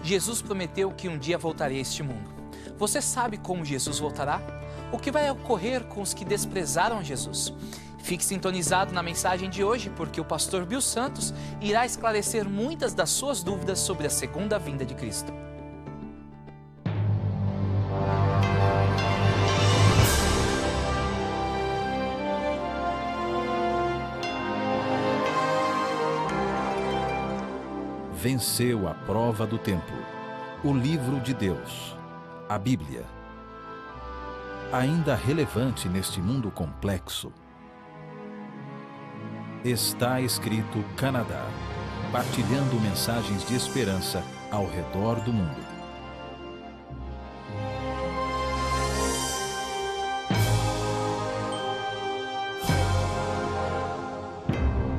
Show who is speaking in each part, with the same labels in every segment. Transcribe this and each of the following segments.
Speaker 1: Jesus prometeu que um dia voltaria a este mundo. Você sabe como Jesus voltará? O que vai ocorrer com os que desprezaram Jesus? Fique sintonizado na mensagem de hoje, porque o pastor Bill Santos irá esclarecer muitas das suas dúvidas sobre a segunda vinda de Cristo.
Speaker 2: Venceu a prova do tempo. O livro de Deus, a Bíblia. Ainda relevante neste mundo complexo. Está escrito Canadá, partilhando mensagens de esperança ao redor do mundo.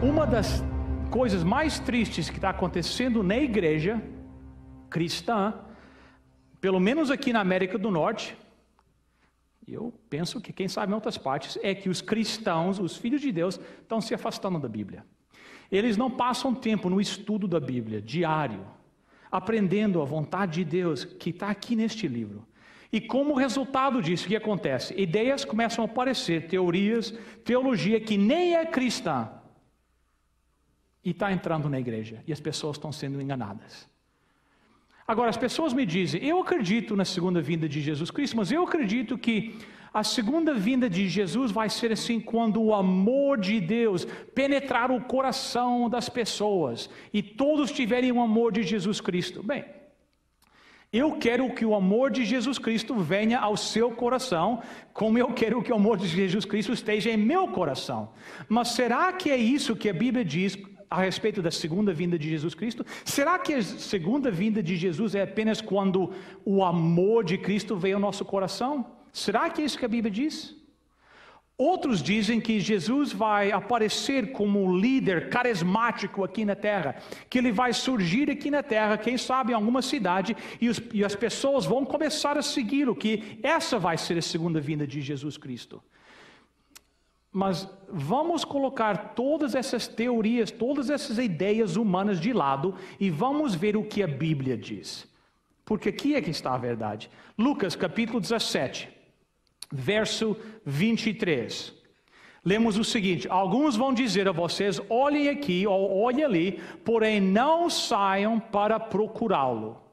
Speaker 3: Uma das coisas mais tristes que está acontecendo na igreja cristã, pelo menos aqui na América do Norte, eu penso que quem sabe em outras partes, é que os cristãos, os filhos de Deus, estão se afastando da Bíblia. Eles não passam tempo no estudo da Bíblia, diário, aprendendo a vontade de Deus que está aqui neste livro. E como resultado disso, o que acontece? Ideias começam a aparecer, teorias, teologia que nem é cristã, e está entrando na igreja, e as pessoas estão sendo enganadas. Agora, as pessoas me dizem, eu acredito na segunda vinda de Jesus Cristo, mas eu acredito que a segunda vinda de Jesus vai ser assim, quando o amor de Deus penetrar o coração das pessoas, e todos tiverem o amor de Jesus Cristo. Bem, eu quero que o amor de Jesus Cristo venha ao seu coração, como eu quero que o amor de Jesus Cristo esteja em meu coração. Mas será que é isso que a Bíblia diz a respeito da segunda vinda de Jesus Cristo? Será que a segunda vinda de Jesus é apenas quando o amor de Cristo veio ao nosso coração? Será que é isso que a Bíblia diz? Outros dizem que Jesus vai aparecer como um líder carismático aqui na terra, que ele vai surgir aqui na terra, quem sabe em alguma cidade, e as pessoas vão começar a segui-lo, que essa vai ser a segunda vinda de Jesus Cristo. Mas vamos colocar todas essas teorias, todas essas ideias humanas de lado e vamos ver o que a Bíblia diz. Porque aqui é que está a verdade. Lucas capítulo 17, verso 23. Lemos o seguinte: alguns vão dizer a vocês, olhem aqui ou olhem ali, porém não saiam para procurá-lo.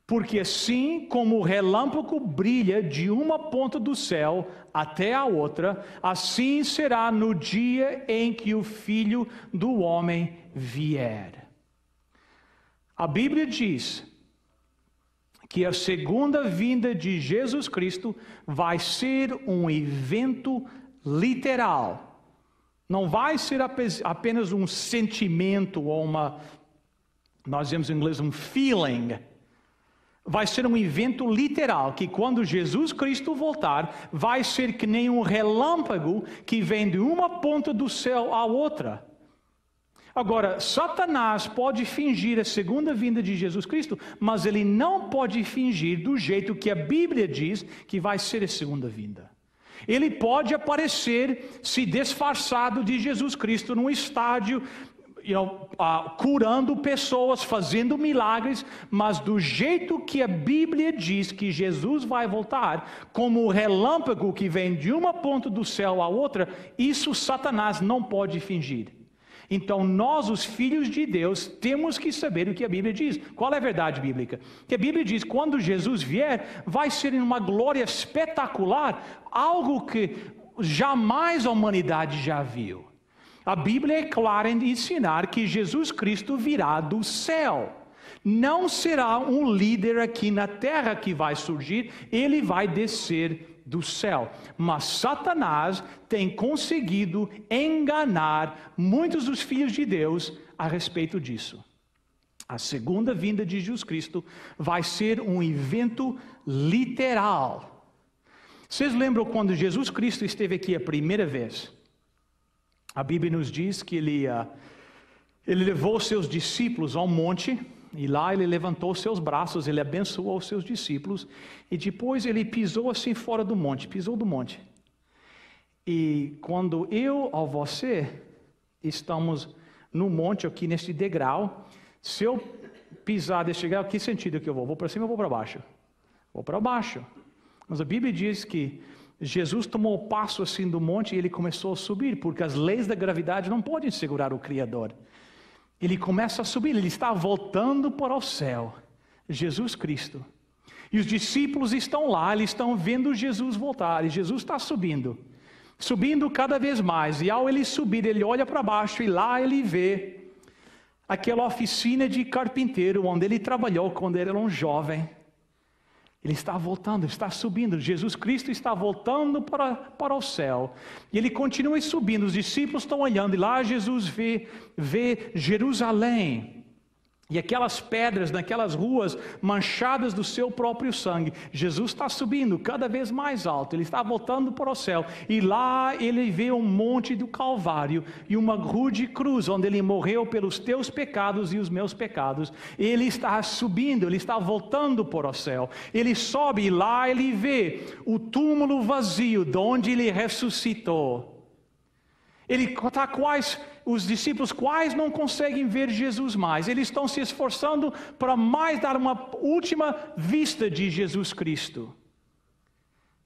Speaker 3: Porque assim como o relâmpago brilha de uma ponta do céu até a outra, assim será no dia em que o Filho do Homem vier. A Bíblia diz que a segunda vinda de Jesus Cristo vai ser um evento literal. Não vai ser apenas um sentimento ou nós dizemos em inglês um feeling. Vai ser um evento literal, que quando Jesus Cristo voltar, vai ser que nem um relâmpago que vem de uma ponta do céu à outra. Agora, Satanás pode fingir a segunda vinda de Jesus Cristo, mas ele não pode fingir do jeito que a Bíblia diz que vai ser a segunda vinda. Ele pode aparecer se disfarçado de Jesus Cristo num estádio, curando pessoas, fazendo milagres, mas do jeito que a Bíblia diz que Jesus vai voltar, como o relâmpago que vem de uma ponta do céu à outra, isso Satanás não pode fingir. Então nós, os filhos de Deus, temos que saber o que a Bíblia diz. Qual é a verdade bíblica? Que a Bíblia diz, quando Jesus vier, vai ser em uma glória espetacular, algo que jamais a humanidade já viu. A Bíblia é clara em ensinar que Jesus Cristo virá do céu. Não será um líder aqui na terra que vai surgir, ele vai descer do céu. Mas Satanás tem conseguido enganar muitos dos filhos de Deus a respeito disso. A segunda vinda de Jesus Cristo vai ser um evento literal. Vocês lembram quando Jesus Cristo esteve aqui a primeira vez? A Bíblia nos diz que ele levou seus discípulos ao monte, e lá ele levantou seus braços, ele abençoou os seus discípulos, e depois ele pisou assim fora do monte, pisou do monte. E quando eu ou você estamos no monte aqui neste degrau, Se eu pisar desse lugar, que sentido que eu vou? Vou para cima ou vou para baixo? Vou para baixo. Mas a Bíblia diz que Jesus tomou o passo assim do monte e ele começou a subir, porque as leis da gravidade não podem segurar o Criador. Ele começa a subir, ele está voltando para o céu, Jesus Cristo. E os discípulos estão lá, eles estão vendo Jesus voltar, e Jesus está subindo cada vez mais. E ao ele subir, ele olha para baixo e lá ele vê aquela oficina de carpinteiro onde ele trabalhou quando ele era um jovem. Ele está voltando, está subindo. Jesus Cristo está voltando para o céu. E ele continua subindo. Os discípulos estão olhando. E lá Jesus vê Jerusalém. E aquelas pedras naquelas ruas manchadas do seu próprio sangue. Jesus está subindo cada vez mais alto. Ele está voltando para o céu. E lá ele vê um monte do Calvário e uma rude cruz onde ele morreu pelos teus pecados e os meus pecados. Ele está subindo, ele está voltando para o céu. Ele sobe e lá ele vê o túmulo vazio de onde ele ressuscitou. Ele está os discípulos quase não conseguem ver Jesus mais. Eles estão se esforçando para mais dar uma última vista de Jesus Cristo.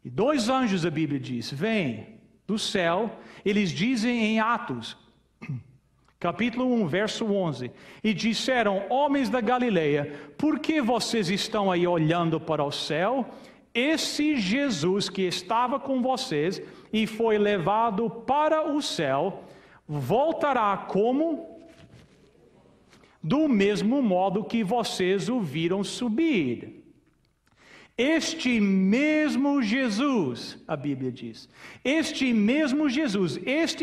Speaker 3: E 2 anjos, a Bíblia diz, vêm do céu. Eles dizem em Atos, capítulo 1, verso 11. E disseram, homens da Galileia, por que vocês estão aí olhando para o céu? Esse Jesus que estava com vocês e foi levado para o céu, voltará como? Do mesmo modo que vocês o viram subir. Este mesmo Jesus, a Bíblia diz, este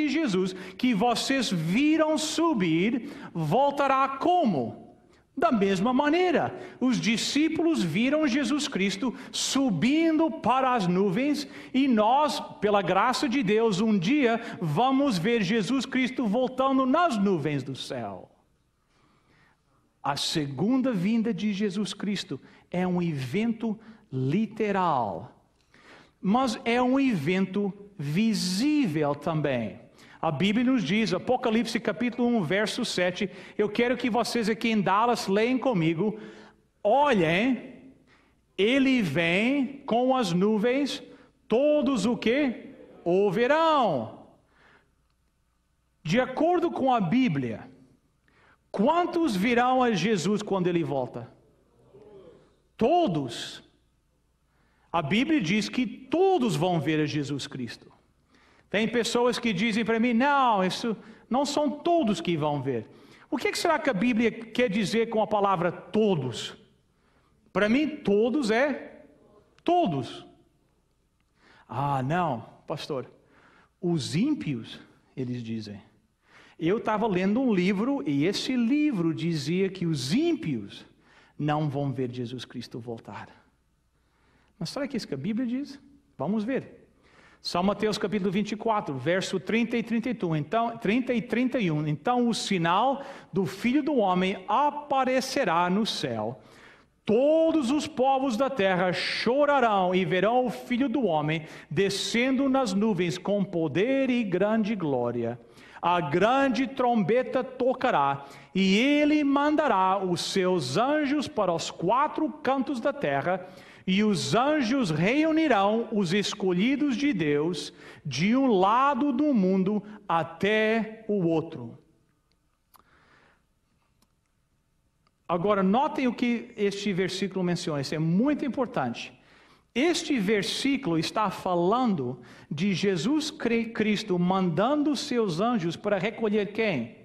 Speaker 3: Jesus que vocês viram subir, voltará como? Da mesma maneira, os discípulos viram Jesus Cristo subindo para as nuvens e nós, pela graça de Deus, um dia vamos ver Jesus Cristo voltando nas nuvens do céu. A segunda vinda de Jesus Cristo é um evento literal, mas é um evento visível também. A Bíblia nos diz, Apocalipse capítulo 1, verso 7, eu quero que vocês aqui em Dallas leiam comigo, olhem, ele vem com as nuvens, todos o que? O verão. De acordo com a Bíblia, quantos virão a Jesus quando ele volta? Todos. A Bíblia diz que todos vão ver a Jesus Cristo. Tem pessoas que dizem para mim, isso não são todos que vão ver. O que será que a Bíblia quer dizer com a palavra todos? Para mim, todos é todos. Não, pastor, os ímpios, eles dizem. Eu estava lendo um livro e esse livro dizia que os ímpios não vão ver Jesus Cristo voltar. Mas será que isso que a Bíblia diz? Vamos ver. São Mateus capítulo 24, verso 30 e 31. Então o sinal do Filho do Homem aparecerá no céu. Todos os povos da terra chorarão e verão o Filho do Homem descendo nas nuvens com poder e grande glória. A grande trombeta tocará e ele mandará os seus anjos para os 4 cantos da terra. E os anjos reunirão os escolhidos de Deus de um lado do mundo até o outro. Agora, notem o que este versículo menciona, isso é muito importante. Este versículo está falando de Jesus Cristo mandando seus anjos para recolher quem?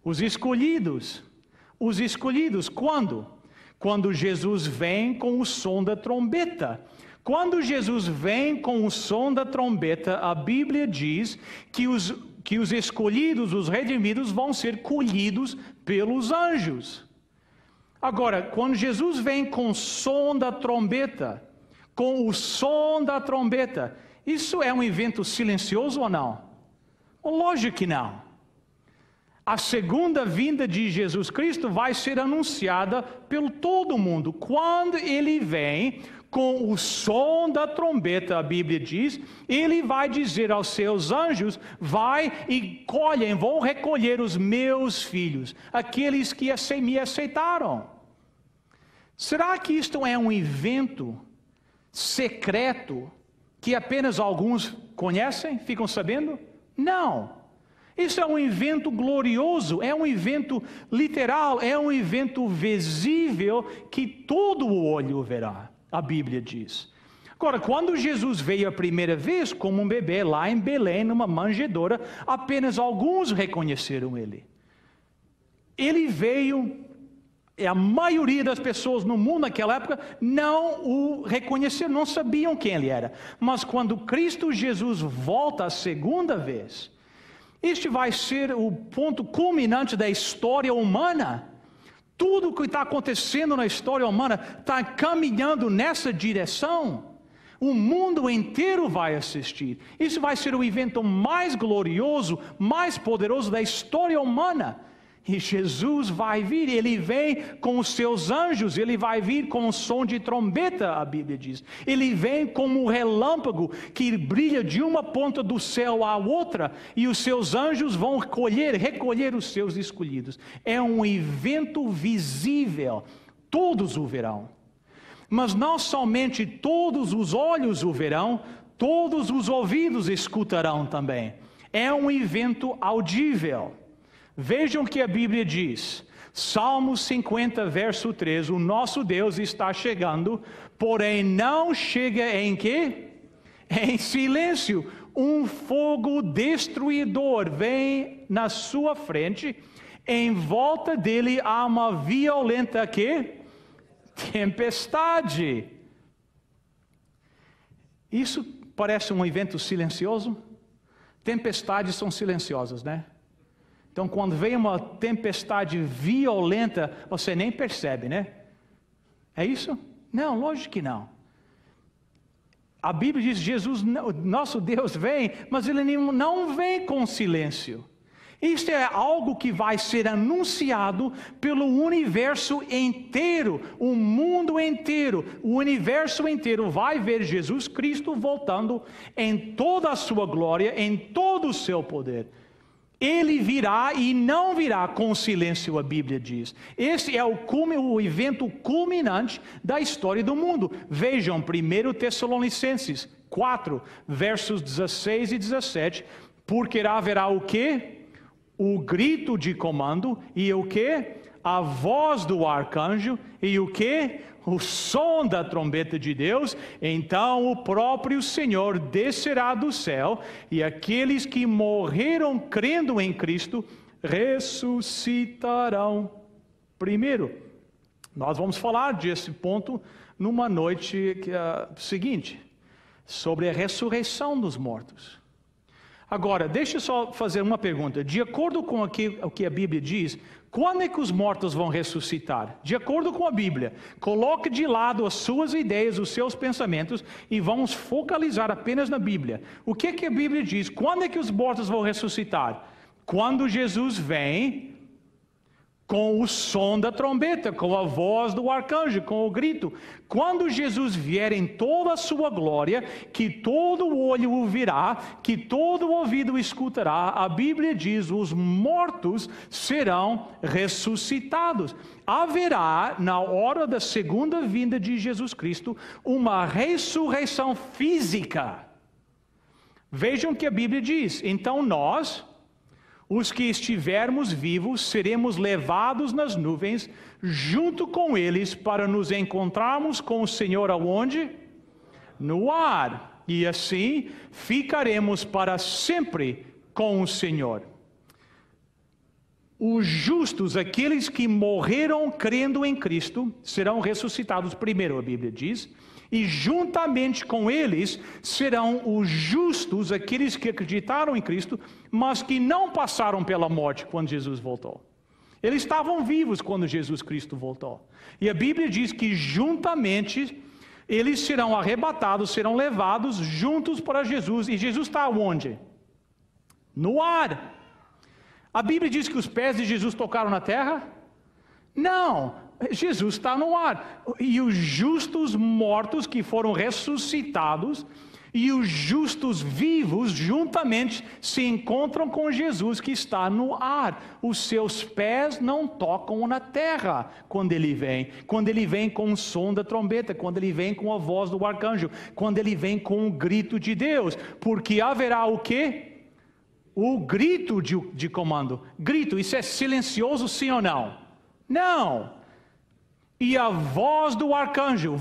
Speaker 3: Os escolhidos. Os escolhidos, quando? Quando Jesus vem com o som da trombeta. Quando Jesus vem com o som da trombeta, a Bíblia diz que os escolhidos, os redimidos, vão ser colhidos pelos anjos. Agora, quando Jesus vem com o som da trombeta, isso é um evento silencioso ou não? Lógico que não. A segunda vinda de Jesus Cristo vai ser anunciada pelo todo mundo. Quando ele vem com o som da trombeta, a Bíblia diz, ele vai dizer aos seus anjos, vai e colhem, vão recolher os meus filhos, aqueles que me aceitaram. Será que isto é um evento secreto que apenas alguns conhecem, ficam sabendo? Não. Isso é um evento glorioso, é um evento literal, é um evento visível que todo o olho verá, a Bíblia diz. Agora, quando Jesus veio a primeira vez como um bebê lá em Belém, numa manjedoura, apenas alguns reconheceram ele. Ele veio, e a maioria das pessoas no mundo naquela época não o reconheceram, não sabiam quem ele era. Mas quando Cristo Jesus volta a segunda vez, este vai ser o ponto culminante da história humana. Tudo o que está acontecendo na história humana está caminhando nessa direção. O mundo inteiro vai assistir. Isso vai ser o evento mais glorioso, mais poderoso da história humana. E Jesus vai vir, ele vem com os seus anjos, ele vai vir com o som de trombeta, a Bíblia diz. Ele vem como um relâmpago que brilha de uma ponta do céu à outra, e os seus anjos vão recolher os seus escolhidos. É um evento visível, todos o verão. Mas não somente todos os olhos o verão, todos os ouvidos escutarão também. É um evento audível. Vejam o que a Bíblia diz. Salmo 50, verso 3. O nosso Deus está chegando, porém não chega em quê? Em silêncio. Um fogo destruidor vem na sua frente. Em volta dele há uma violenta quê? Tempestade. Isso parece um evento silencioso? Tempestades são silenciosas, né? Então, quando vem uma tempestade violenta, você nem percebe, né? É isso? Não, lógico que não. A Bíblia diz, Jesus, nosso Deus vem, mas Ele não vem com silêncio. Isto é algo que vai ser anunciado pelo universo inteiro, o mundo inteiro. O universo inteiro vai ver Jesus Cristo voltando em toda a sua glória, em todo o seu poder. Ele virá e não virá com silêncio, a Bíblia diz. Esse é o evento culminante da história do mundo. Vejam 1 Tessalonicenses 4, versos 16 e 17. Porque haverá o quê? O grito de comando e o quê? A voz do arcanjo e o quê? O som da trombeta de Deus. Então o próprio Senhor descerá do céu e aqueles que morreram crendo em Cristo ressuscitarão primeiro. Nós vamos falar desse ponto numa noite seguinte, sobre a ressurreição dos mortos. Agora, deixa eu só fazer uma pergunta. De acordo com o que a Bíblia diz, quando é que os mortos vão ressuscitar? De acordo com a Bíblia, coloque de lado as suas ideias, os seus pensamentos e vamos focalizar apenas na Bíblia. O que a Bíblia diz? Quando é que os mortos vão ressuscitar? Quando Jesus vem com o som da trombeta, com a voz do arcanjo, com o grito. Quando Jesus vier em toda a sua glória, que todo o olho o virá, que todo o ouvido escutará, a Bíblia diz, os mortos serão ressuscitados. Haverá, na hora da segunda vinda de Jesus Cristo, uma ressurreição física. Vejam o que a Bíblia diz. Então nós, os que estivermos vivos, seremos levados nas nuvens, junto com eles, para nos encontrarmos com o Senhor aonde? No ar. E assim, ficaremos para sempre com o Senhor. Os justos, aqueles que morreram crendo em Cristo, serão ressuscitados primeiro, a Bíblia diz. E juntamente com eles serão os justos, aqueles que acreditaram em Cristo, mas que não passaram pela morte quando Jesus voltou. Eles estavam vivos quando Jesus Cristo voltou. E a Bíblia diz que juntamente eles serão arrebatados, serão levados juntos para Jesus. E Jesus está onde? No ar. A Bíblia diz que os pés de Jesus tocaram na terra? Não. Jesus está no ar. E os justos mortos que foram ressuscitados e os justos vivos juntamente se encontram com Jesus que está no ar. Os seus pés não tocam na terra quando ele vem. Quando ele vem com o som da trombeta, quando ele vem com a voz do arcanjo, quando ele vem com o grito de Deus. Porque haverá o quê? O grito de comando. Grito, isso é silencioso, sim ou não? Não. E a voz do arcanjo,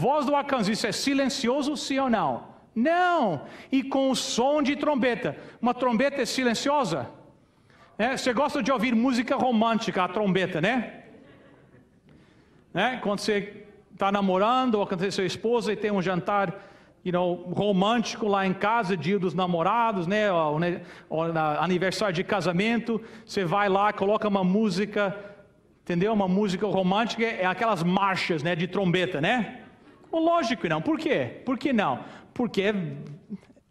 Speaker 3: isso é silencioso, sim ou não? Não. E com o som de trombeta. Uma trombeta é silenciosa? Você gosta de ouvir música romântica, a trombeta, né? Quando você está namorando, ou quando você é sua esposa e tem um jantar romântico lá em casa, dia dos namorados, ou aniversário de casamento, você vai lá, coloca uma música, entendeu? Uma música romântica, é aquelas marchas, de trombeta, né? Lógico que não. Por quê? Por que não? Porque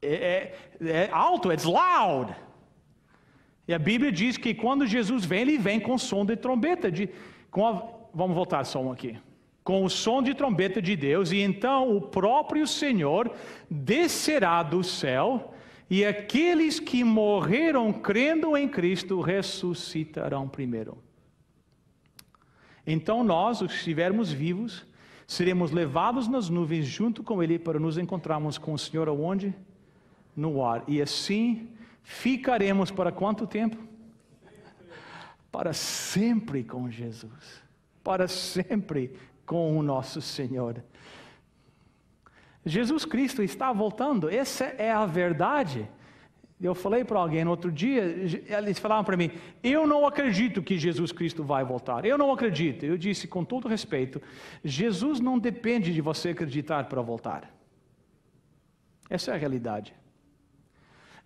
Speaker 3: é alto, it's loud. E a Bíblia diz que quando Jesus vem, ele vem com som de trombeta. Vamos voltar só um aqui. Com o som de trombeta de Deus, e então o próprio Senhor descerá do céu, e aqueles que morreram crendo em Cristo ressuscitarão primeiro. Então nós, os que estivermos vivos, seremos levados nas nuvens junto com Ele para nos encontrarmos com o Senhor aonde? No ar. E assim ficaremos para quanto tempo? Para sempre com Jesus. Para sempre com o nosso Senhor. Jesus Cristo está voltando. Essa é a verdade. Eu falei para alguém no outro dia, eles falaram para mim, eu não acredito que Jesus Cristo vai voltar. Eu não acredito. Eu disse com todo respeito, Jesus não depende de você acreditar para voltar. Essa é a realidade.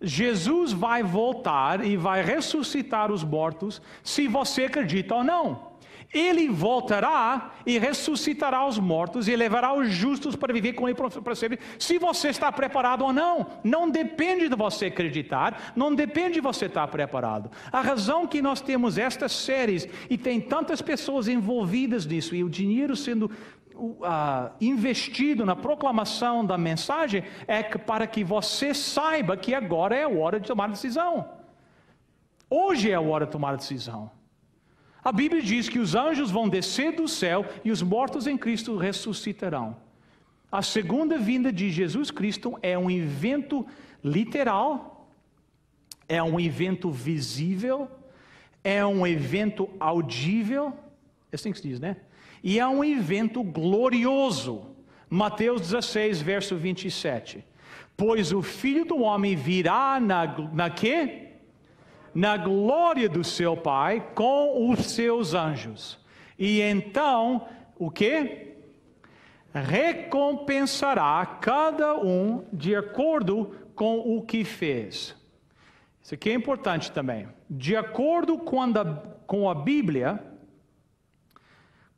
Speaker 3: Jesus vai voltar e vai ressuscitar os mortos se você acredita ou não. Ele voltará e ressuscitará os mortos e levará os justos para viver com Ele para sempre. Se você está preparado ou não, não depende de você acreditar, não depende de você estar preparado. A razão que nós temos estas séries e tem tantas pessoas envolvidas nisso e o dinheiro sendo investido na proclamação da mensagem é para que você saiba que agora é a hora de tomar decisão. Hoje é a hora de tomar decisão. A Bíblia diz que os anjos vão descer do céu e os mortos em Cristo ressuscitarão. A segunda vinda de Jesus Cristo é um evento literal, é um evento visível, é um evento audível, é assim que se diz, né? E é um evento glorioso. Mateus 16, verso 27. Pois o Filho do Homem virá na quê? Na glória do seu Pai com os seus anjos. E então, o quê? Recompensará cada um de acordo com o que fez. Isso aqui é importante também. De acordo com a Bíblia,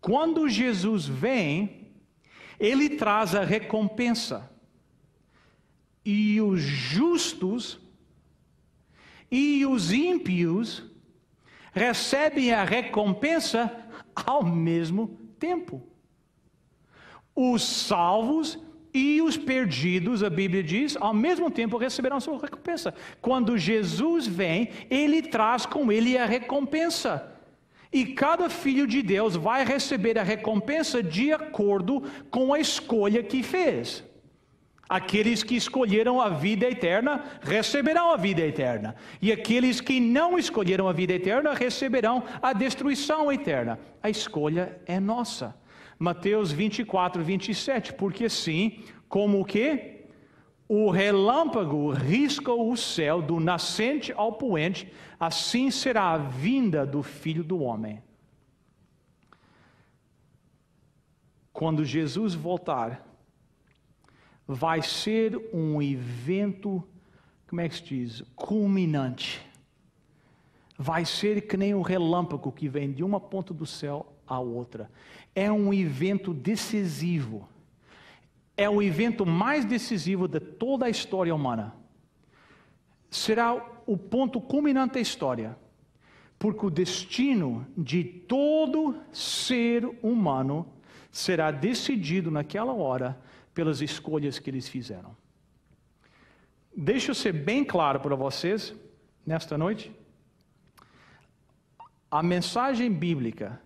Speaker 3: quando Jesus vem, Ele traz a recompensa. E os justos e os ímpios recebem a recompensa ao mesmo tempo. Os salvos e os perdidos, a Bíblia diz, ao mesmo tempo receberão sua recompensa. Quando Jesus vem, Ele traz com Ele a recompensa. E cada filho de Deus vai receber a recompensa de acordo com a escolha que fez. Aqueles que escolheram a vida eterna receberão a vida eterna. E aqueles que não escolheram a vida eterna receberão a destruição eterna. A escolha é nossa. Mateus 24, 27. Porque assim, como o quê? O relâmpago risca o céu do nascente ao poente, assim será a vinda do Filho do Homem. Quando Jesus voltar, vai ser um evento, como é que se diz? Culminante. Vai ser que nem um relâmpago que vem de uma ponta do céu à outra. É um evento decisivo. É o evento mais decisivo de toda a história humana. Será o ponto culminante da história. porque o destino de todo ser humano será decidido naquela hora pelas escolhas que eles fizeram. Deixa eu ser bem claro para vocês, nesta noite. A mensagem bíblica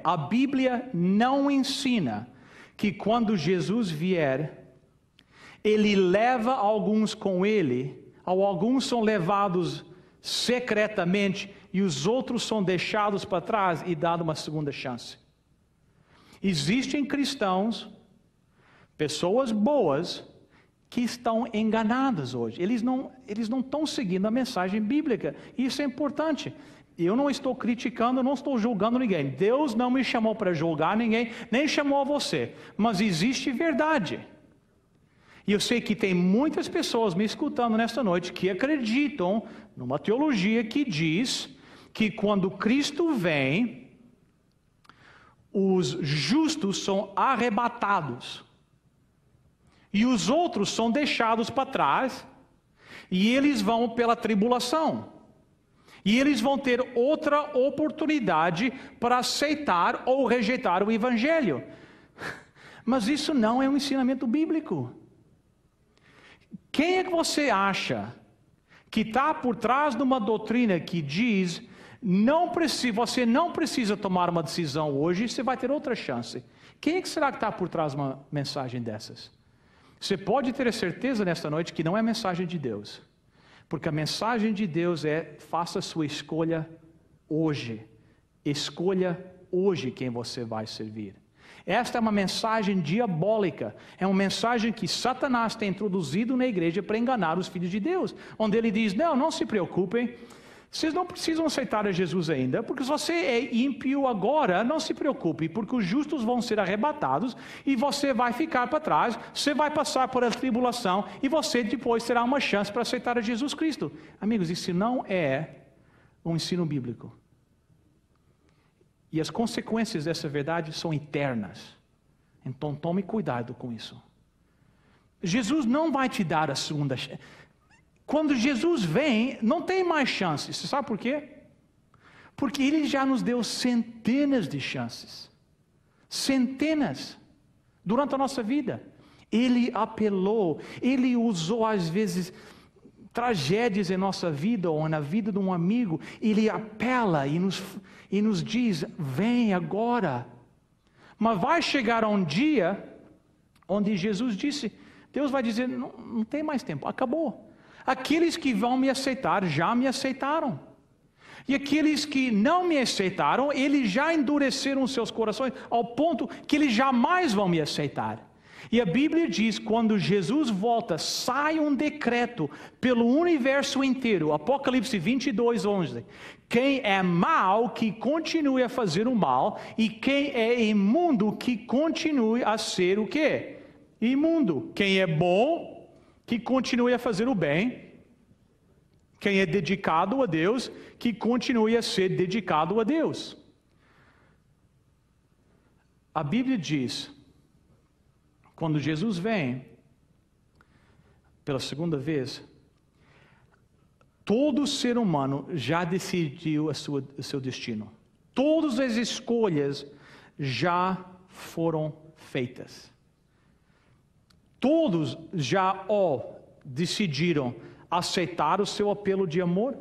Speaker 3: a Bíblia não ensina que quando Jesus vier, Ele leva alguns com Ele, ou alguns são levados secretamente e os outros são deixados para trás e dado uma segunda chance. Existem cristãos, pessoas boas, que estão enganadas hoje. Eles não estão seguindo a mensagem bíblica. Isso é importante. Eu não estou criticando, não estou julgando ninguém. Deus não me chamou para julgar ninguém, nem chamou a você. Mas existe verdade. E eu sei que tem muitas pessoas me escutando nesta noite que acreditam numa teologia que diz que quando Cristo vem, os justos são arrebatados e os outros são deixados para trás e eles vão pela tribulação. E eles vão ter outra oportunidade para aceitar ou rejeitar o Evangelho. Mas isso não é um ensinamento bíblico. Quem é que você acha que está por trás de uma doutrina que diz você não precisa tomar uma decisão hoje, você vai ter outra chance? Quem é que será que está por trás de uma mensagem dessas? Você pode ter a certeza nesta noite que não é a mensagem de Deus. Porque a mensagem de Deus é: faça a sua escolha hoje. Escolha hoje quem você vai servir. Esta é uma mensagem diabólica. É uma mensagem que Satanás tem introduzido na igreja para enganar os filhos de Deus. Onde ele diz: não se preocupem. Vocês não precisam aceitar a Jesus ainda, porque se você é ímpio agora, não se preocupe, porque os justos vão ser arrebatados e você vai ficar para trás, você vai passar por a tribulação e você depois terá uma chance para aceitar a Jesus Cristo. Amigos, isso não é um ensino bíblico. E as consequências dessa verdade são eternas. Então tome cuidado com isso. Jesus não vai te dar a segunda chance. Quando Jesus vem, não tem mais chances. Você sabe por quê? Porque Ele já nos deu centenas de chances. Centenas. Durante a nossa vida. Ele apelou, Ele usou às vezes tragédias em nossa vida ou na vida de um amigo. Ele apela e nos diz: vem agora. Mas vai chegar um dia onde Jesus disse, Deus vai dizer: não tem mais tempo, acabou. Aqueles que vão me aceitar já me aceitaram. E aqueles que não me aceitaram, eles já endureceram seus corações ao ponto que eles jamais vão me aceitar. E a Bíblia diz: quando Jesus volta, sai um decreto pelo universo inteiro. Apocalipse 22:11. Quem é mau, que continue a fazer o mal, e quem é imundo, que continue a ser o quê? Imundo. Quem é bom, que continue a fazer o bem. Quem é dedicado a Deus, que continue a ser dedicado a Deus. A Bíblia diz, quando Jesus vem pela segunda vez, todo ser humano já decidiu o seu destino. Todas as escolhas já foram feitas. Todos já decidiram aceitar o seu apelo de amor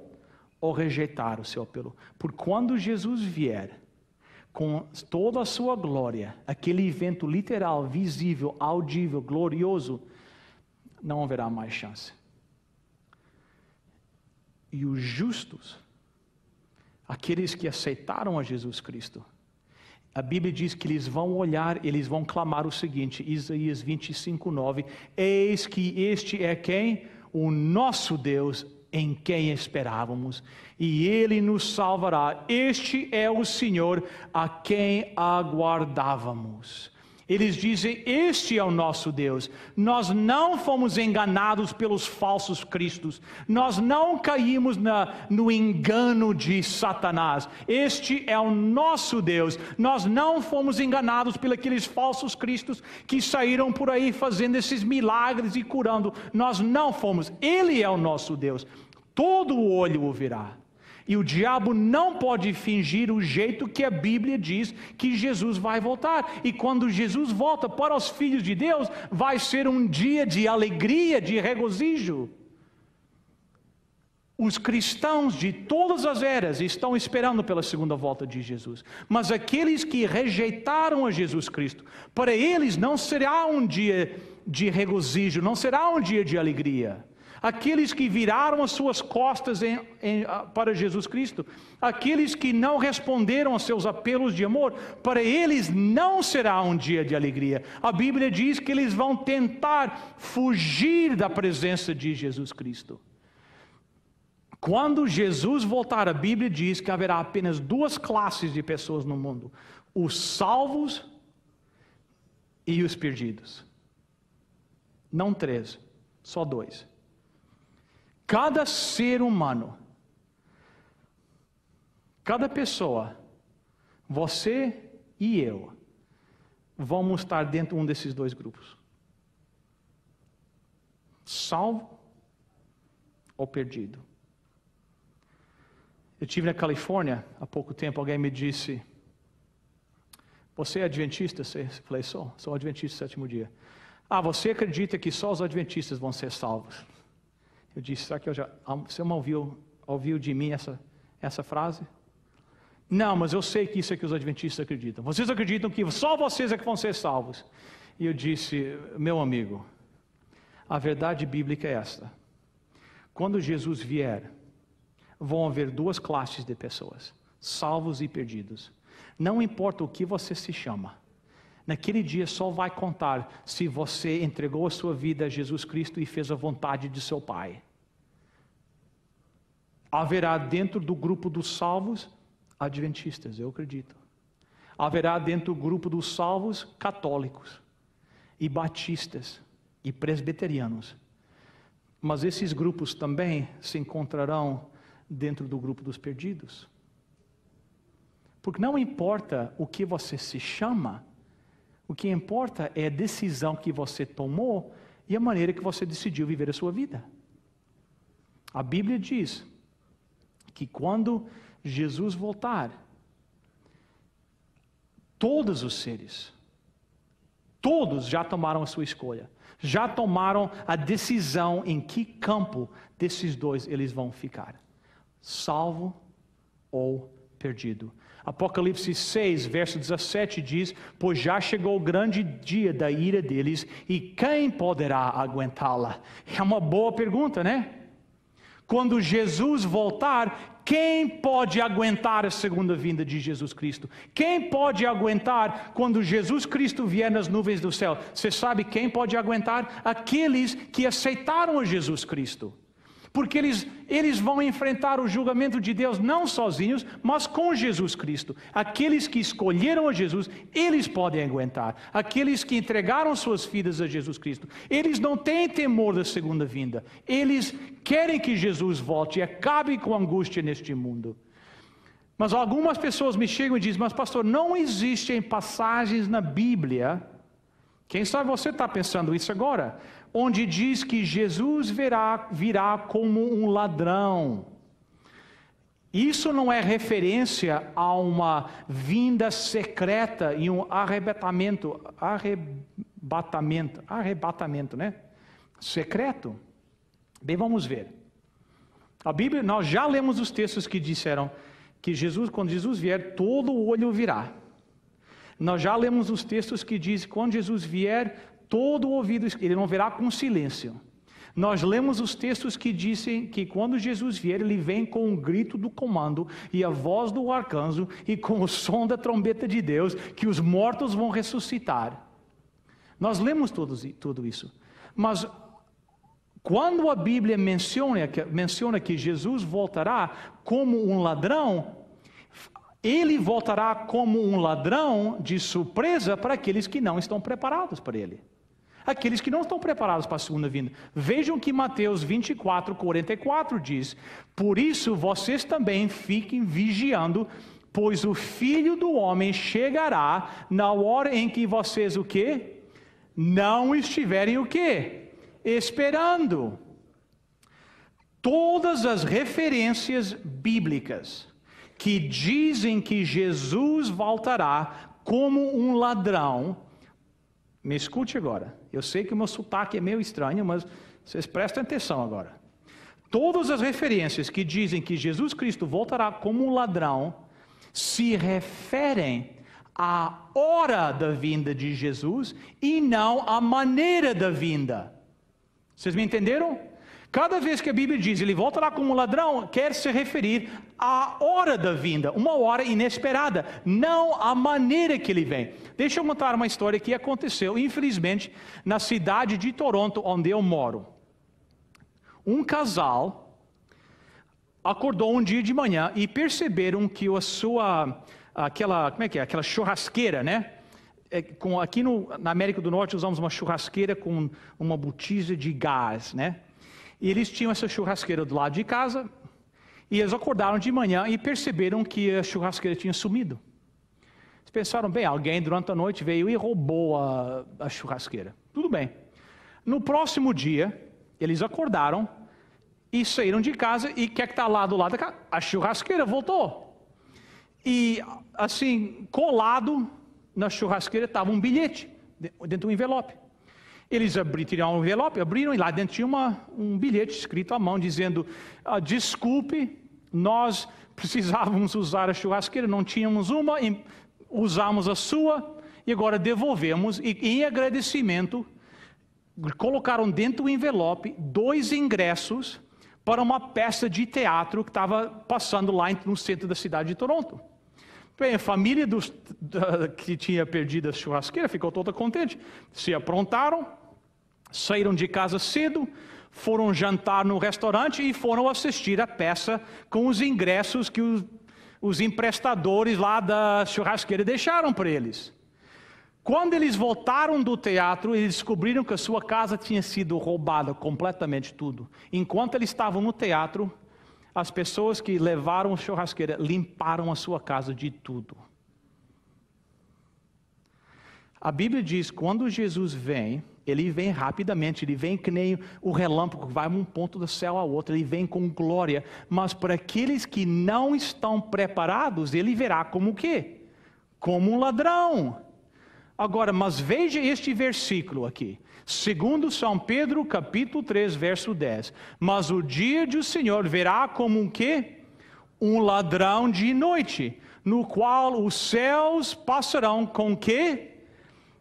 Speaker 3: ou rejeitar o seu apelo. Por quando Jesus vier, com toda a sua glória, aquele evento literal, visível, audível, glorioso, não haverá mais chance. E os justos, aqueles que aceitaram a Jesus Cristo, a Bíblia diz que eles vão olhar, eles vão clamar o seguinte, Isaías 25:9, eis que este é quem? O nosso Deus, em quem esperávamos, e Ele nos salvará. Este é o Senhor a quem aguardávamos. Eles dizem: este é o nosso Deus. Nós não fomos enganados pelos falsos cristos. Nós não caímos no engano de Satanás. Este é o nosso Deus. Nós não fomos enganados por aqueles falsos cristos que saíram por aí fazendo esses milagres e curando. Nós não fomos. Ele é o nosso Deus. Todo olho o verá. E o diabo não pode fingir o jeito que a Bíblia diz que Jesus vai voltar. E quando Jesus volta para os filhos de Deus, vai ser um dia de alegria, de regozijo. Os cristãos de todas as eras estão esperando pela segunda volta de Jesus. Mas aqueles que rejeitaram a Jesus Cristo, para eles não será um dia de regozijo, não será um dia de alegria. Aqueles que viraram as suas costas para Jesus Cristo, aqueles que não responderam aos seus apelos de amor, para eles não será um dia de alegria. A Bíblia diz que eles vão tentar fugir da presença de Jesus Cristo. Quando Jesus voltar, a Bíblia diz que haverá apenas duas classes de pessoas no mundo: os salvos e os perdidos. Não três, só dois. Cada ser humano, cada pessoa, você e eu, vamos estar dentro de um desses dois grupos: salvo ou perdido. Eu estive na Califórnia há pouco tempo. Alguém me disse: você é adventista? Eu falei: sou adventista do sétimo dia. Você acredita que só os adventistas vão ser salvos? Eu disse: será que você não ouviu de mim essa frase? Não, mas eu sei que isso é que os adventistas acreditam. Vocês acreditam que só vocês é que vão ser salvos. E eu disse: meu amigo, a verdade bíblica é esta: quando Jesus vier, vão haver duas classes de pessoas, salvos e perdidos. Não importa o que você se chama, naquele dia só vai contar se você entregou a sua vida a Jesus Cristo e fez a vontade de seu Pai. Haverá dentro do grupo dos salvos adventistas, eu acredito. Haverá dentro do grupo dos salvos católicos e batistas e presbiterianos. Mas esses grupos também se encontrarão dentro do grupo dos perdidos. Porque não importa o que você se chama, o que importa é a decisão que você tomou e a maneira que você decidiu viver a sua vida. A Bíblia diz que quando Jesus voltar, todos os seres, todos já tomaram a sua escolha, já tomaram a decisão em que campo desses dois eles vão ficar: salvo ou perdido. Apocalipse 6, verso 17 diz: pois já chegou o grande dia da ira deles, e quem poderá aguentá-la? É uma boa pergunta, né? Quando Jesus voltar, quem pode aguentar a segunda vinda de Jesus Cristo? Quem pode aguentar quando Jesus Cristo vier nas nuvens do céu? Você sabe quem pode aguentar? Aqueles que aceitaram a Jesus Cristo. Porque eles vão enfrentar o julgamento de Deus não sozinhos, mas com Jesus Cristo. Aqueles que escolheram a Jesus, eles podem aguentar. Aqueles que entregaram suas vidas a Jesus Cristo, eles não têm temor da segunda vinda. Eles querem que Jesus volte e acabe com a angústia neste mundo. Mas algumas pessoas me chegam e dizem: mas pastor, não existem passagens na Bíblia, quem sabe você está pensando isso agora, onde diz que Jesus virá como um ladrão. Isso não é referência a uma vinda secreta e um arrebatamento, né? Secreto. Bem, vamos ver. A Bíblia, nós já lemos os textos que disseram que quando Jesus vier, todo olho virá. Nós já lemos os textos que dizem que quando Jesus vier, todo ouvido, ele não verá com silêncio. Nós lemos os textos que dizem que quando Jesus vier, ele vem com um grito do comando e a voz do arcanjo e com o som da trombeta de Deus, que os mortos vão ressuscitar. Nós lemos tudo isso. Mas quando a Bíblia menciona que Jesus voltará como um ladrão, ele voltará como um ladrão de surpresa para aqueles que não estão preparados para ele. Aqueles que não estão preparados para a segunda vinda. Vejam que Mateus 24, 44 diz: por isso vocês também fiquem vigiando, pois o Filho do Homem chegará na hora em que vocês o quê? Não estiverem o quê? Esperando. Todas as referências bíblicas que dizem que Jesus voltará como um ladrão, me escute agora, eu sei que o meu sotaque é meio estranho, mas vocês prestem atenção agora. Todas as referências que dizem que Jesus Cristo voltará como um ladrão se referem à hora da vinda de Jesus e não à maneira da vinda. Vocês me entenderam? Cada vez que a Bíblia diz ele voltará como um ladrão, quer se referir à hora da vinda, uma hora inesperada, não à maneira que ele vem. Deixa eu contar uma história que aconteceu, infelizmente, na cidade de Toronto, onde eu moro. Um casal acordou um dia de manhã e perceberam que aquela churrasqueira, né? Aqui na América do Norte usamos uma churrasqueira com uma botija de gás, né? E eles tinham essa churrasqueira do lado de casa, e eles acordaram de manhã e perceberam que a churrasqueira tinha sumido. Eles pensaram, bem, alguém durante a noite veio e roubou a churrasqueira. Tudo bem. No próximo dia, eles acordaram e saíram de casa, e o que está lá do lado da casa? A churrasqueira voltou. E assim, colado na churrasqueira estava um bilhete, dentro de um envelope. Eles tiraram o envelope, abriram, e lá dentro tinha um bilhete escrito à mão, dizendo, desculpe, nós precisávamos usar a churrasqueira, não tínhamos uma, usamos a sua, e agora devolvemos, e em agradecimento, colocaram dentro do envelope 2 ingressos para uma peça de teatro que estava passando lá no centro da cidade de Toronto. Bem, a família que tinha perdido a churrasqueira ficou toda contente. Se aprontaram, saíram de casa cedo, foram jantar no restaurante e foram assistir a peça com os ingressos que os emprestadores lá da churrasqueira deixaram para eles. Quando eles voltaram do teatro, eles descobriram que a sua casa tinha sido roubada completamente tudo. Enquanto eles estavam no teatro, as pessoas que levaram a churrasqueira limparam a sua casa de tudo. A Bíblia diz que quando Jesus vem, ele vem rapidamente, ele vem que nem o relâmpago que vai de um ponto do céu ao outro, ele vem com glória. Mas para aqueles que não estão preparados, ele virá como o quê? Como um ladrão. Agora, mas veja este versículo aqui. Segundo São Pedro, capítulo 3, verso 10. Mas o dia do Senhor virá como um quê? Um ladrão de noite, no qual os céus passarão com quê?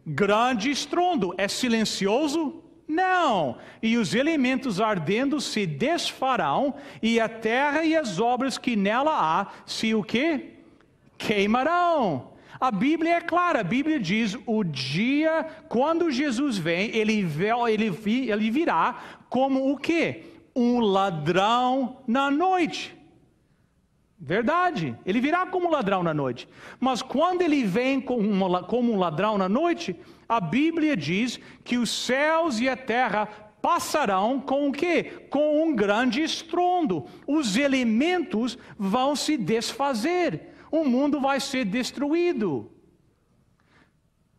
Speaker 3: Grande estrondo. É silencioso? Não. E os elementos ardendo se desfarão, e a terra e as obras que nela há se o quê? Queimarão. A Bíblia é clara, a Bíblia diz, o dia, quando Jesus vem, ele virá como o quê? Um ladrão na noite. Verdade, ele virá como ladrão na noite. Mas quando ele vem como um ladrão na noite, a Bíblia diz que os céus e a terra passarão com o quê? Com um grande estrondo. Os elementos vão se desfazer. O mundo vai ser destruído.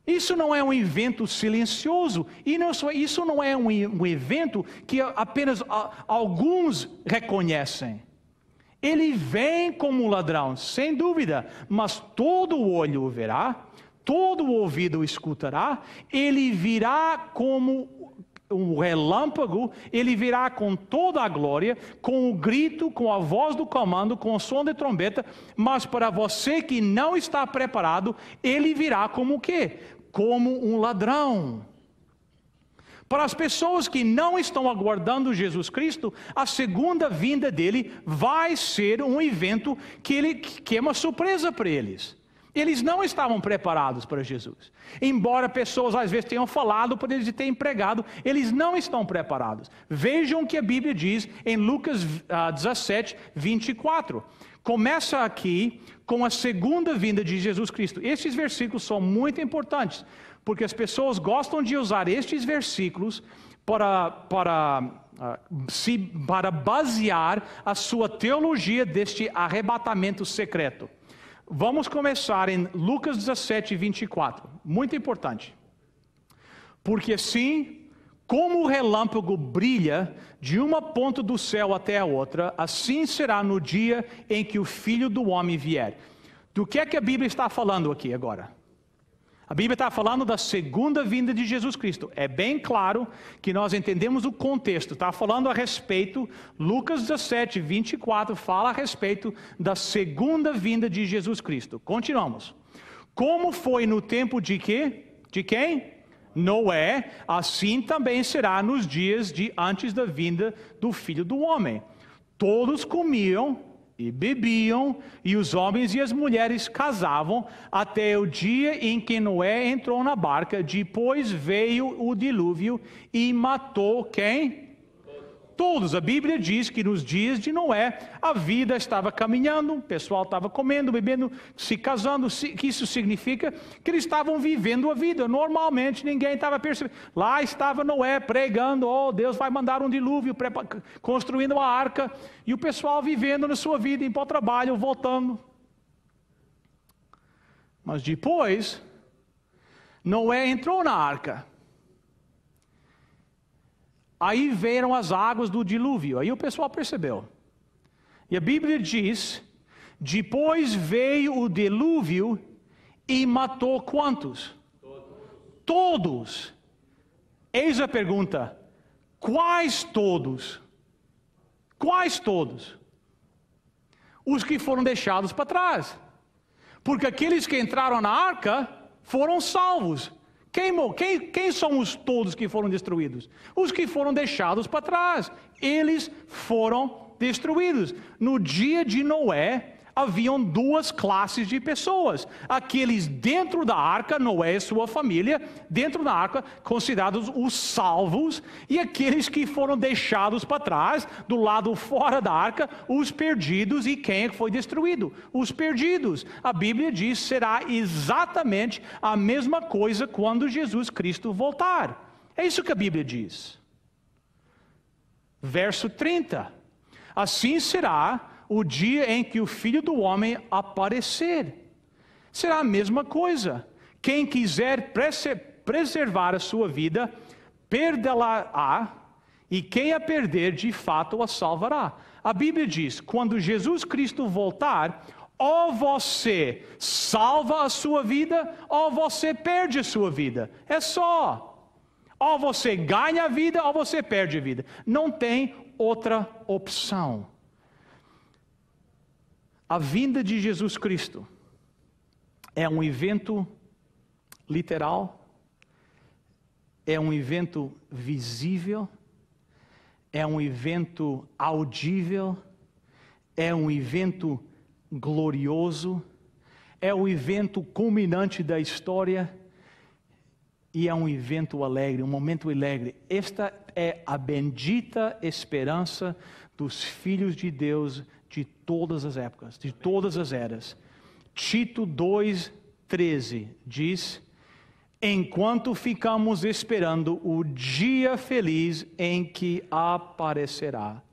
Speaker 3: Isso não é um evento silencioso. E isso não é um evento que apenas alguns reconhecem. Ele vem como um ladrão, sem dúvida. Mas todo o olho o verá, todo o ouvido o escutará. Ele virá como um relâmpago, ele virá com toda a glória, com o grito, com a voz do comando, com o som de trombeta. Mas para você que não está preparado, ele virá como o quê? Como um ladrão. Para as pessoas que não estão aguardando Jesus Cristo, a segunda vinda dele vai ser um evento que é uma surpresa para eles. Eles não estavam preparados para Jesus. Embora pessoas às vezes tenham falado para eles terem pregado, eles não estão preparados. Vejam o que a Bíblia diz em Lucas 17, 24. Começa aqui com a segunda vinda de Jesus Cristo. Estes versículos são muito importantes, porque as pessoas gostam de usar estes versículos para basear a sua teologia deste arrebatamento secreto. Vamos começar em Lucas 17, 24. Muito importante. Porque assim Como o relâmpago brilha de uma ponta do céu até a outra, assim será no dia em que o Filho do Homem vier. Do que é que a Bíblia está falando aqui agora? A Bíblia está falando da segunda vinda de Jesus Cristo. É bem claro que nós entendemos o contexto. Está falando a respeito, Lucas 17, 24, fala a respeito da segunda vinda de Jesus Cristo. Continuamos. Como foi no tempo de quê? De quem? Noé, assim também será nos dias de antes da vinda do Filho do Homem. Todos comiam e bebiam, e os homens e as mulheres casavam, até o dia em que Noé entrou na barca. Depois veio o dilúvio e matou quem? Todos. A Bíblia diz que nos dias de Noé a vida estava caminhando, o pessoal estava comendo, bebendo, se casando. Que isso significa que eles estavam vivendo a vida normalmente, ninguém estava percebendo. Lá estava Noé pregando: oh, Deus vai mandar um dilúvio, construindo uma arca, e o pessoal vivendo na sua vida, indo para o trabalho, voltando. Mas depois Noé entrou na arca. Aí vieram as águas do dilúvio. Aí o pessoal percebeu. E a Bíblia diz: depois veio o dilúvio e matou quantos? Todos. Eis a pergunta: quais todos? Quais todos? Os que foram deixados para trás. Porque aqueles que entraram na arca foram salvos. Quem são os todos que foram destruídos? Os que foram deixados para trás. Eles foram destruídos. No dia de Noé, haviam duas classes de pessoas. Aqueles dentro da arca, Noé e sua família, dentro da arca, considerados os salvos, e aqueles que foram deixados para trás, do lado fora da arca, os perdidos. E quem é que foi destruído? Os perdidos. A Bíblia diz que será exatamente a mesma coisa quando Jesus Cristo voltar. É isso que a Bíblia diz. Verso 30. Assim será o dia em que o Filho do Homem aparecer. Será a mesma coisa. Quem quiser preservar a sua vida, perdê-la-á, e quem a perder, de fato a salvará. A Bíblia diz: quando Jesus Cristo voltar, ou você salva a sua vida, ou você perde a sua vida. É só. Ou você ganha a vida, ou você perde a vida. Não tem outra opção. A vinda de Jesus Cristo é um evento literal, é um evento visível, é um evento audível, é um evento glorioso, é o evento culminante da história e é um evento alegre, um momento alegre. Esta é a bendita esperança dos filhos de Deus de todas as épocas, de todas as eras. Tito 2,13 diz: enquanto ficamos esperando o dia feliz em que aparecerá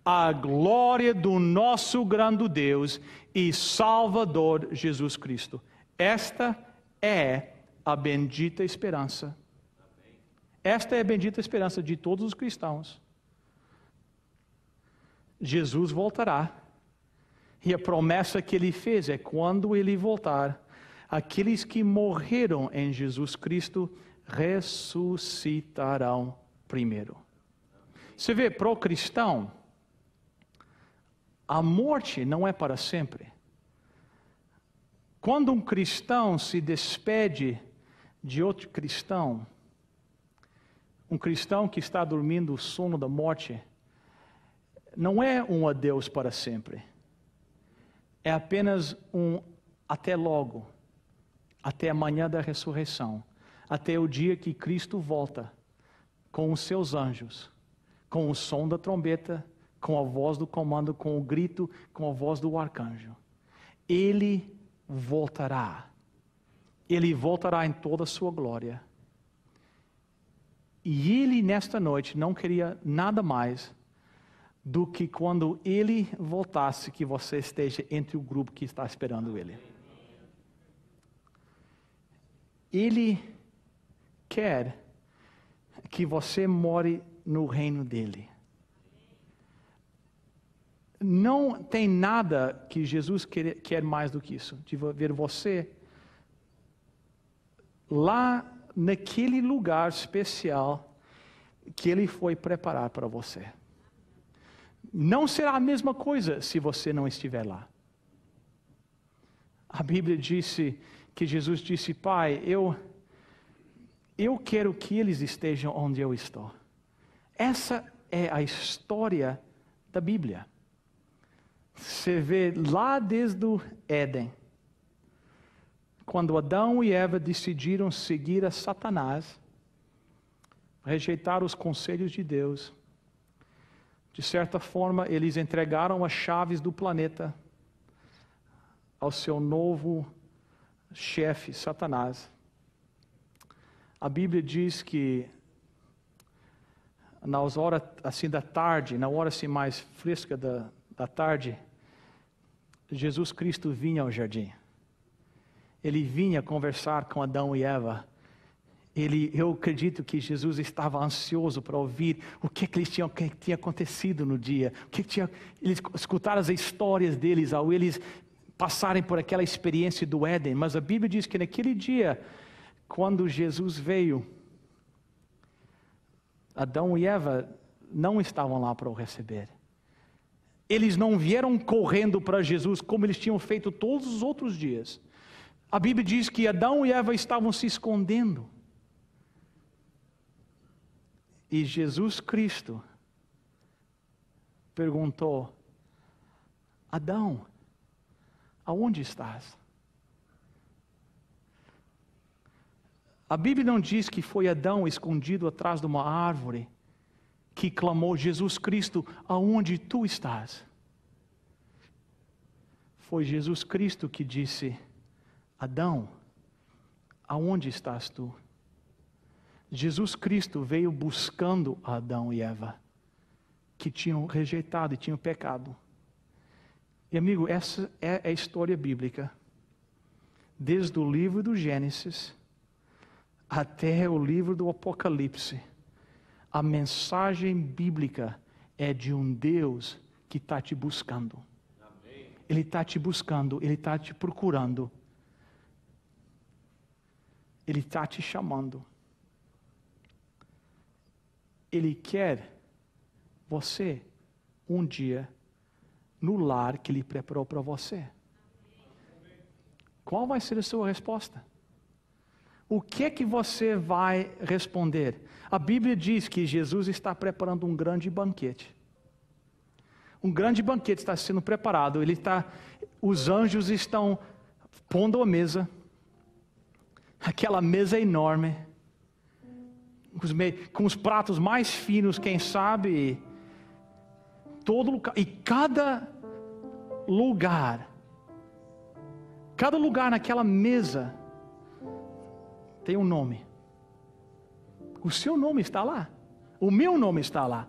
Speaker 3: a glória do nosso grande Deus e Salvador Jesus Cristo. Esta é a bendita esperança. Esta é a bendita esperança de todos os cristãos. Jesus voltará. E a promessa que ele fez é: quando ele voltar, aqueles que morreram em Jesus Cristo ressuscitarão primeiro. Você vê, para o cristão, a morte não é para sempre. Quando um cristão se despede de outro cristão, um cristão que está dormindo o sono da morte, não é um adeus para sempre. É apenas um até logo, até amanhã da ressurreição, até o dia que Cristo volta com os seus anjos, com o som da trombeta, com a voz do comando, com o grito, com a voz do arcanjo. Ele voltará. Ele voltará em toda a sua glória. E ele, nesta noite, não queria nada mais do que quando ele voltasse, que você esteja entre o grupo que está esperando ele. Ele quer que você more no reino dele. Não tem nada que Jesus quer mais do que isso, de ver você lá naquele lugar especial que ele foi preparar para você. Não será a mesma coisa se você não estiver lá. A Bíblia disse que Jesus disse: Pai, eu quero que eles estejam onde eu estou. Essa é a história da Bíblia. Você vê lá desde o Éden, quando Adão e Eva decidiram seguir a Satanás, rejeitar os conselhos de Deus. De certa forma, eles entregaram as chaves do planeta ao seu novo chefe, Satanás. A Bíblia diz que nas horas assim da tarde, na hora assim mais fresca da tarde, Jesus Cristo vinha ao jardim. Ele vinha conversar com Adão e Eva. Eu acredito que Jesus estava ansioso para ouvir o que tinha acontecido no dia. Eles escutaram as histórias deles ao eles passarem por aquela experiência do Éden. Mas a Bíblia diz que naquele dia, quando Jesus veio, Adão e Eva não estavam lá para o receber. Eles não vieram correndo para Jesus como eles tinham feito todos os outros dias. A Bíblia diz que Adão e Eva estavam se escondendo. E Jesus Cristo perguntou: Adão, aonde estás? A Bíblia não diz que foi Adão escondido atrás de uma árvore que clamou: Jesus Cristo, aonde tu estás? Foi Jesus Cristo que disse: Adão, aonde estás tu? Jesus Cristo veio buscando Adão e Eva, que tinham rejeitado e tinham pecado. E amigo, essa é a história bíblica. Desde o livro do Gênesis até o livro do Apocalipse, a mensagem bíblica é de um Deus que está te buscando. Amém. Ele está te buscando, Ele está te procurando. Ele está te chamando. Ele quer você um dia no lar que Ele preparou para você. Qual vai ser a sua resposta? O que é que você vai responder? A Bíblia diz que Jesus está preparando um grande banquete. Um grande banquete está sendo preparado. Os anjos estão pondo a mesa. Aquela mesa enorme. Com os pratos mais finos, quem sabe. E cada lugar naquela mesa tem um nome. O seu nome está lá. O meu nome está lá.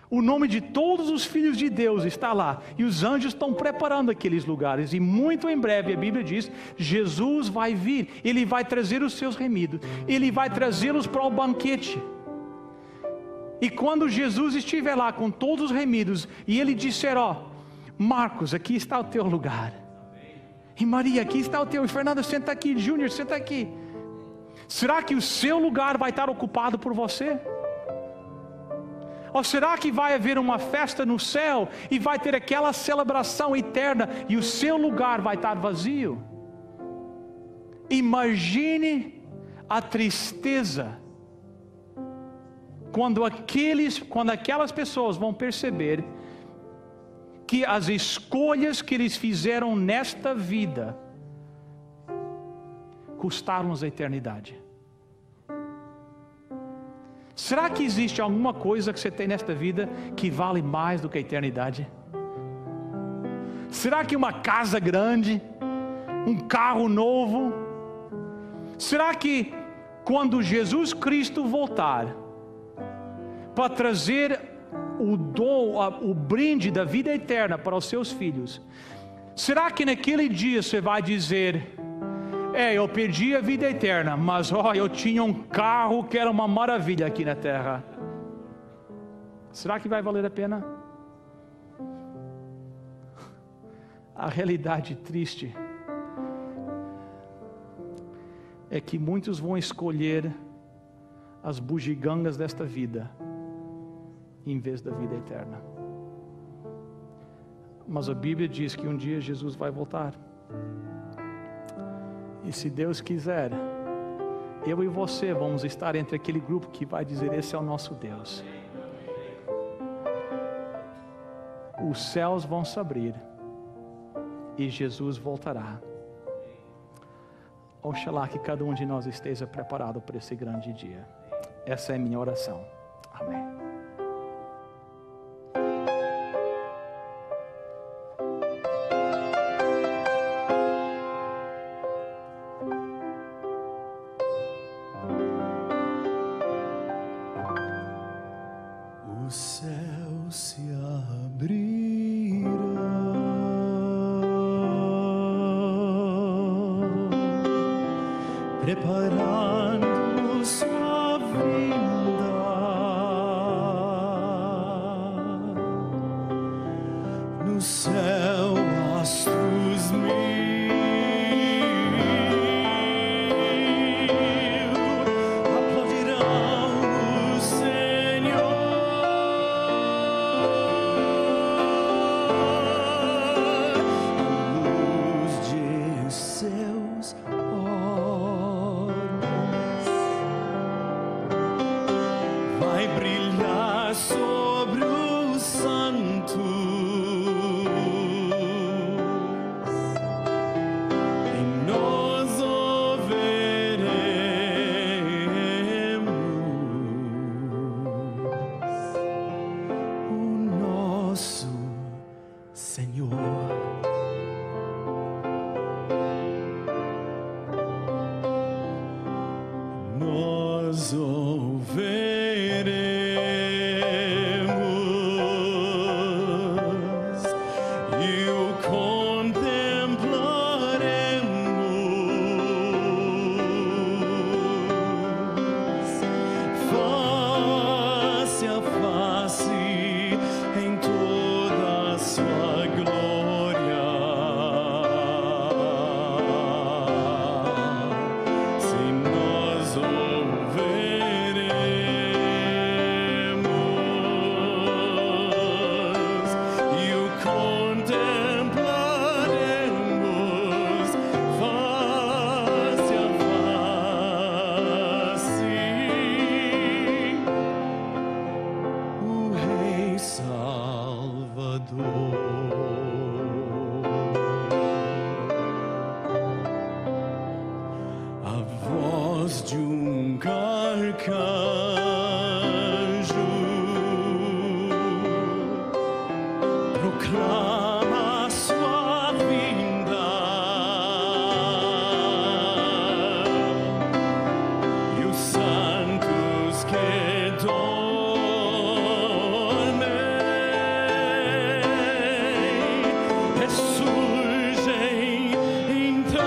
Speaker 3: O nome de todos os filhos de Deus está lá. E os anjos estão preparando aqueles lugares. E muito em breve, a Bíblia diz, Jesus vai vir. Ele vai trazer os seus remidos. Ele vai trazê-los para o banquete. E quando Jesus estiver lá com todos os remidos, e Ele disser, Marcos, aqui está o teu lugar. E Maria, aqui está o teu. E Fernando, senta aqui. Júnior, senta aqui. Será que o seu lugar vai estar ocupado por você? Ou será que vai haver uma festa no céu e vai ter aquela celebração eterna e o seu lugar vai estar vazio? Imagine a tristeza quando aquelas pessoas vão perceber que as escolhas que eles fizeram nesta vida custaram-nos a eternidade. Será que existe alguma coisa que você tem nesta vida que vale mais do que a eternidade? Será que uma casa grande, um carro novo? Será que quando Jesus Cristo voltar para trazer o brinde da vida eterna para os seus filhos, será que naquele dia você vai dizer: Eu perdi a vida eterna, mas eu tinha um carro que era uma maravilha aqui na terra. Será que vai valer a pena? A realidade triste é que muitos vão escolher as bugigangas desta vida em vez da vida eterna. Mas a Bíblia diz que um dia Jesus vai voltar. E se Deus quiser, eu e você vamos estar entre aquele grupo que vai dizer: esse é o nosso Deus. Os céus vão se abrir e Jesus voltará. Oxalá que cada um de nós esteja preparado para esse grande dia. Essa é a minha oração. Amém.
Speaker 4: O céu se abrirá, preparando sua vinda. No céu astros mil aplaudirão o Senhor. A luz de seus vai brilhar sobre os santos, e nós o veremos, o nosso Senhor. Nós o veremos e o contemplaremos face a face em toda a sua glória. Se nós o veremos e o contemplaremos face a face, o Rei Salvador. A voz de um arcanjo proclama a sua vinda, e os santos que dormem ressurgem então.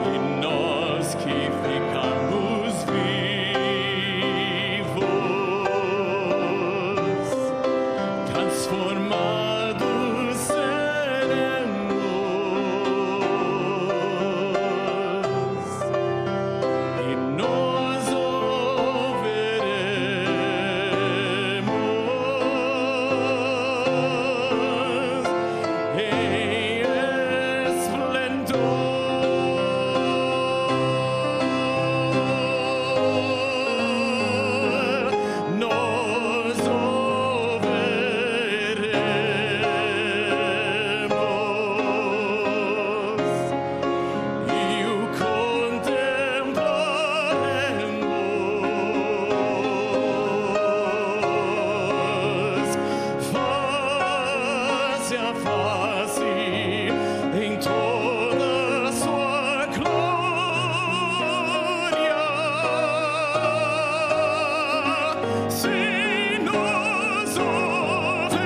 Speaker 4: E nós que ficamos vivos, transformados seremos, e nós o veremos em esplendor. Nós o veremos e o contemplaremos face a face em toda a sua glória. Se nós o veremos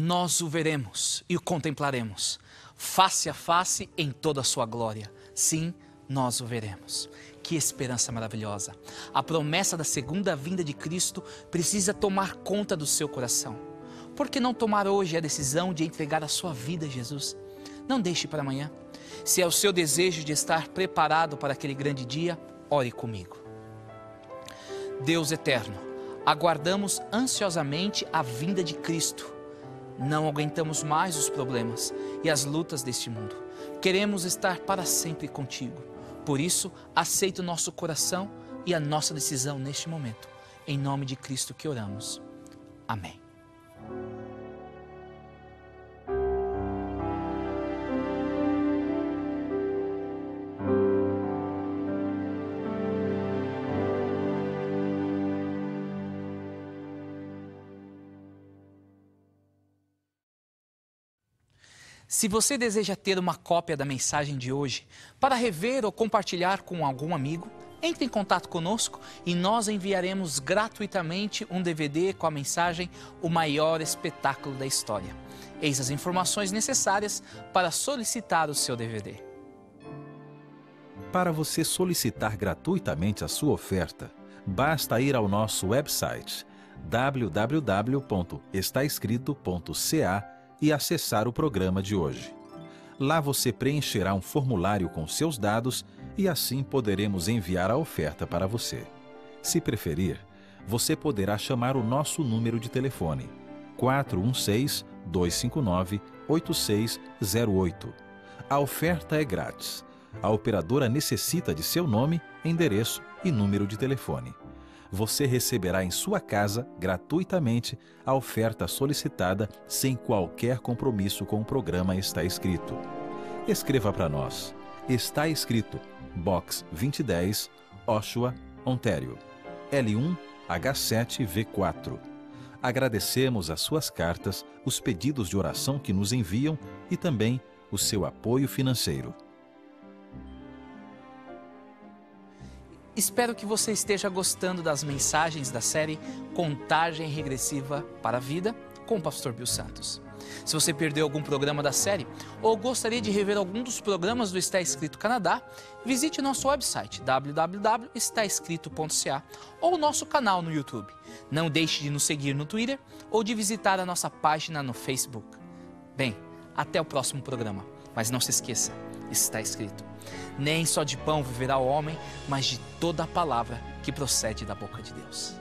Speaker 1: nós o veremos e o contemplaremos, face a face em toda a sua glória. Sim, nós o veremos. Que esperança maravilhosa! A promessa da segunda vinda de Cristo precisa tomar conta do seu coração. Por que não tomar hoje a decisão de entregar a sua vida a Jesus? Não deixe para amanhã. Se é o seu desejo de estar preparado para aquele grande dia, ore comigo. Deus eterno, aguardamos ansiosamente a vinda de Cristo. Não aguentamos mais os problemas e as lutas deste mundo. Queremos estar para sempre contigo. Por isso, aceita o nosso coração e a nossa decisão neste momento. Em nome de Cristo que oramos. Amém. Se você deseja ter uma cópia da mensagem de hoje, para rever ou compartilhar com algum amigo, entre em contato conosco e nós enviaremos gratuitamente um DVD com a mensagem O Maior Espetáculo da História. Eis as informações necessárias para solicitar o seu DVD.
Speaker 2: Para você solicitar gratuitamente a sua oferta, basta ir ao nosso website www.estaescrito.ca e acessar o programa de hoje. Lá você preencherá um formulário com seus dados e assim poderemos enviar a oferta para você. Se preferir, você poderá chamar o nosso número de telefone 416-259-8608. A oferta é grátis. A operadora necessita de seu nome, endereço e número de telefone. Você receberá em sua casa, gratuitamente, a oferta solicitada sem qualquer compromisso com o programa Está Escrito. Escreva para nós. Está Escrito, Box 2010, Oshawa, Ontário, L1H7V4. Agradecemos as suas cartas, os pedidos de oração que nos enviam e também o seu apoio financeiro.
Speaker 1: Espero que você esteja gostando das mensagens da série Contagem Regressiva para a Vida com o Pastor Bill Santos. Se você perdeu algum programa da série ou gostaria de rever algum dos programas do Está Escrito Canadá, visite nosso website www.estaescrito.ca ou nosso canal no YouTube. Não deixe de nos seguir no Twitter ou de visitar a nossa página no Facebook. Bem, até o próximo programa, mas não se esqueça, está escrito: nem só de pão viverá o homem, mas de toda a palavra que procede da boca de Deus.